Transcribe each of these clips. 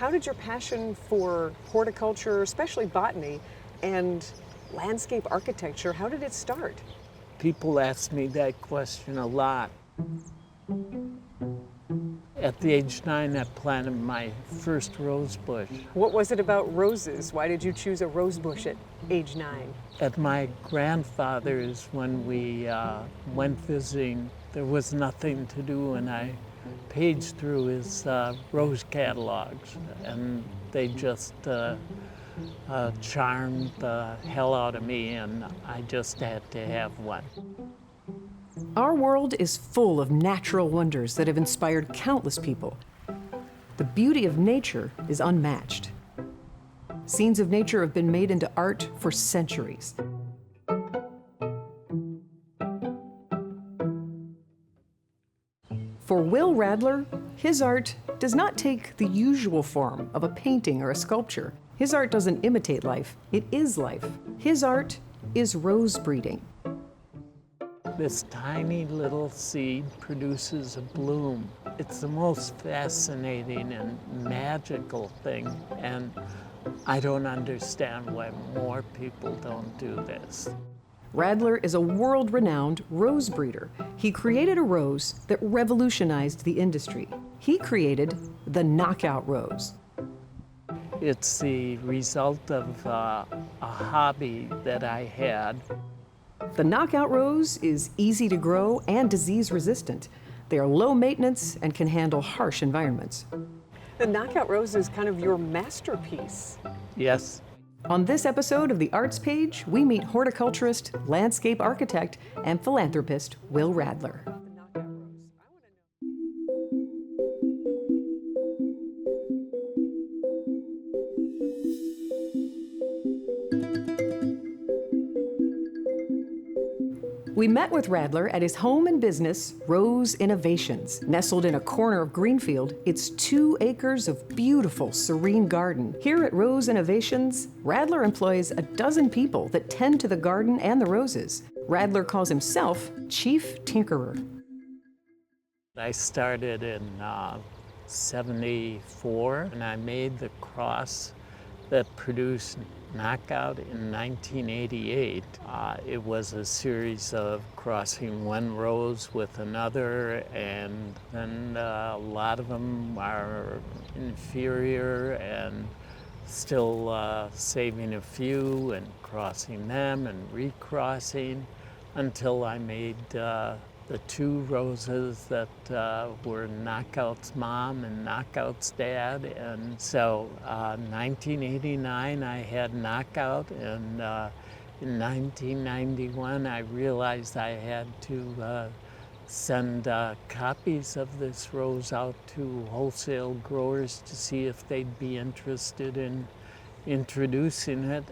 How did your passion for horticulture, especially botany, and landscape architecture, how did it start? People ask me that question a lot. At the age 9, I planted my first rose bush. What was it about roses? Why did you choose a rose bush at age 9? At my grandfather's, when we went visiting, there was nothing to do, and I paged through his rose catalogs, and they just charmed the hell out of me, and I just had to have one. Our world is full of natural wonders that have inspired countless people. The beauty of nature is unmatched. Scenes of nature have been made into art for centuries. For Will Radler, his art does not take the usual form of a painting or a sculpture. His art doesn't imitate life, it is life. His art is rose breeding. This tiny little seed produces a bloom. It's the most fascinating and magical thing, and I don't understand why more people don't do this. Radler is a world-renowned rose breeder. He created a rose that revolutionized the industry. He created the knockout rose. It's the result of a hobby that I had. The knockout rose is easy to grow and disease-resistant. They are low maintenance and can handle harsh environments. The knockout rose is kind of your masterpiece. Yes. On this episode of The Arts Page, we meet horticulturist, landscape architect, and philanthropist Will Radler. We met with Radler at his home and business, Rose Innovations. Nestled in a corner of Greenfield, it's 2 acres of beautiful, serene garden. Here at Rose Innovations, Radler employs a dozen people that tend to the garden and the roses. Radler calls himself Chief Tinkerer. I started in 74, and I made the cross that produced Knockout in 1988. It was a series of crossing one rose with another, and then a lot of them are inferior, and still saving a few and crossing them and recrossing until I made the 2 roses that were Knockout's mom and Knockout's dad. And so 1989 I had Knockout, and in 1991 I realized I had to send copies of this rose out to wholesale growers to see if they'd be interested in introducing it.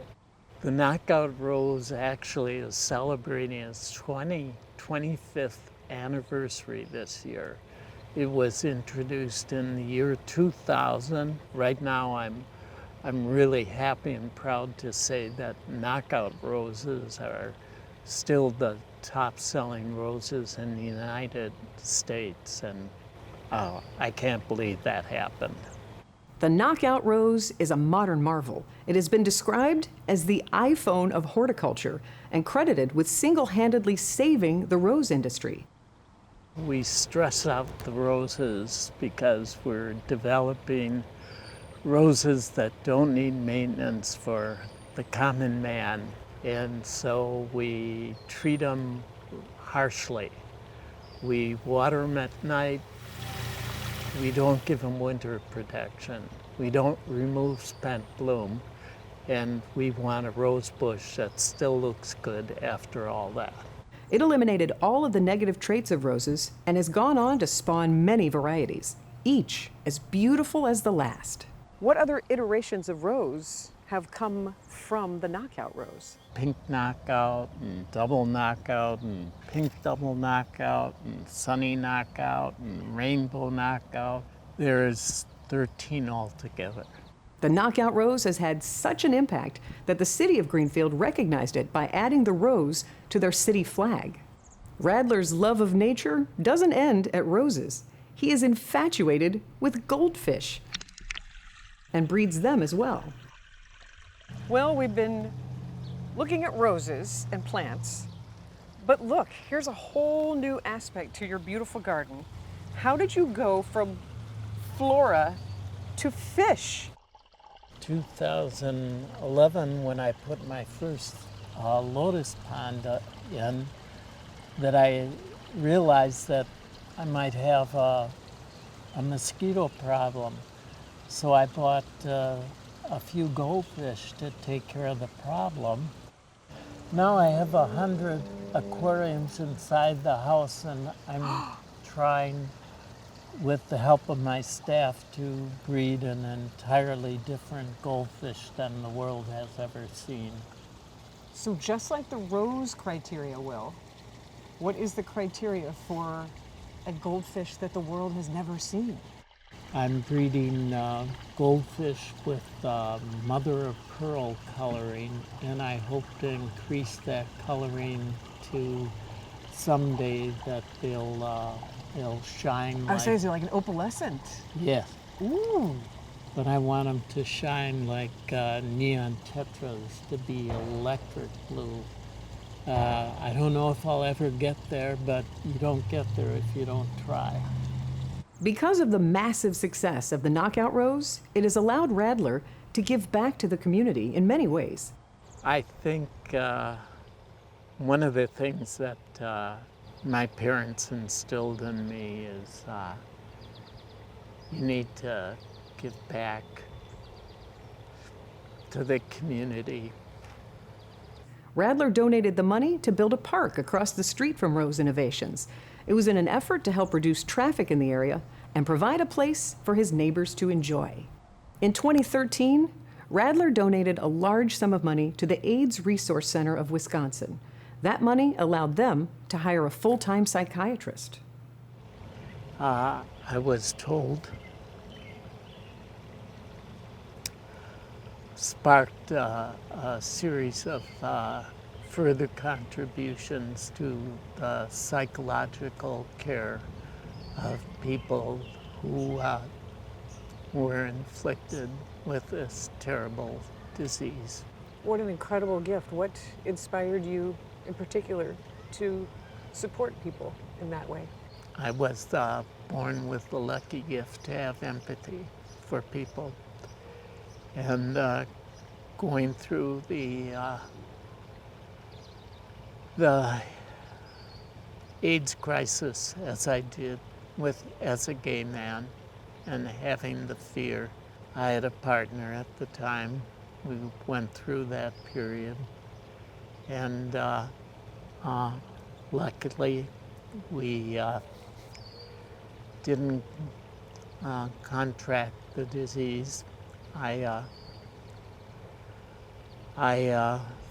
The Knockout rose actually is celebrating its 25th anniversary this year. It was introduced in the year 2000. Right now I'm really happy and proud to say that Knockout roses are still the top-selling roses in the United States, and I can't believe that happened. The knockout rose is a modern marvel. It has been described as the iPhone of horticulture and credited with single-handedly saving the rose industry. We stress out the roses because we're developing roses that don't need maintenance for the common man, and so we treat them harshly. We water them at night. We don't give them winter protection. We don't remove spent bloom, and we want a rose bush that still looks good after all that. It eliminated all of the negative traits of roses and has gone on to spawn many varieties, each as beautiful as the last. What other iterations of rose have come from the knockout rose? Pink knockout and double knockout and pink double knockout and sunny knockout and rainbow knockout. There's 13 altogether. The knockout rose has had such an impact that the city of Greenfield recognized it by adding the rose to their city flag. Radler's love of nature doesn't end at roses. He is infatuated with goldfish. and breeds them as well. Well, we've been looking at roses and plants, but look, here's a whole new aspect to your beautiful garden. How did you go from flora to fish? 2011, when I put my first lotus pond in, that I realized that I might have a mosquito problem. So I bought a few goldfish to take care of the problem. Now I have 100 aquariums inside the house, and I'm trying, with the help of my staff, to breed an entirely different goldfish than the world has ever seen. So just like the rose criteria, Will, what is the criteria for a goldfish that the world has never seen? I'm breeding goldfish with mother of pearl coloring, and I hope to increase that coloring to someday that they'll shine I was saying, is it like an opalescent? Yes, Ooh. but I want them to shine like neon tetras, to be electric blue. I don't know if I'll ever get there, but you don't get there if you don't try. Because of the massive success of the knockout rose, it has allowed Radler to give back to the community in many ways. I think one of the things that my parents instilled in me is you need to give back to the community. Radler donated the money to build a park across the street from Rose Innovations. It was in an effort to help reduce traffic in the area and provide a place for his neighbors to enjoy. In 2013, Radler donated a large sum of money to the AIDS Resource Center of Wisconsin. That money allowed them to hire a full-time psychiatrist. I was told, sparked a series of further contributions to the psychological care of people who were inflicted with this terrible disease. What an incredible gift. What inspired you in particular to support people in that way? I was born with the lucky gift to have empathy for people. And going through the AIDS crisis as I did as a gay man, and having the fear. I had a partner at the time. We went through that period, and luckily we didn't contract the disease. I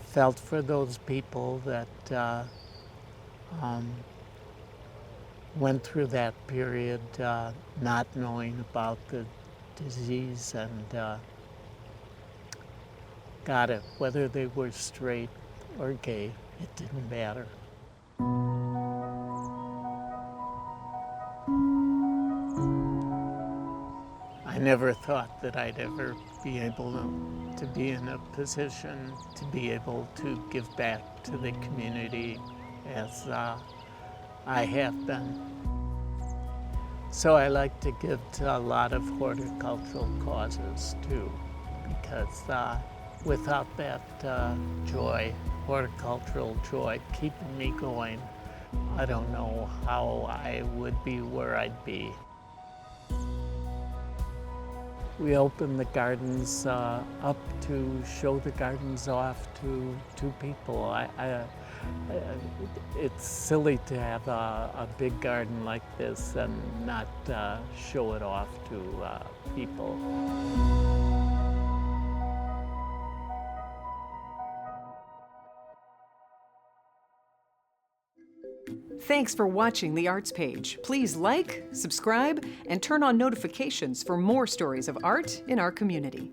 felt for those people that went through that period not knowing about the disease, and got it. Whether they were straight or gay, it didn't matter. I never thought that I'd ever be able to be in a position to be able to give back to the community as I have been. So I like to give to a lot of horticultural causes too, because without that joy, horticultural joy, keeping me going, I don't know how I would be where I'd be. We opened the gardens up to show the gardens off to people. It's silly to have a big garden like this and not show it off to people. Thanks for watching The Arts Page. Please like, subscribe, and turn on notifications for more stories of art in our community.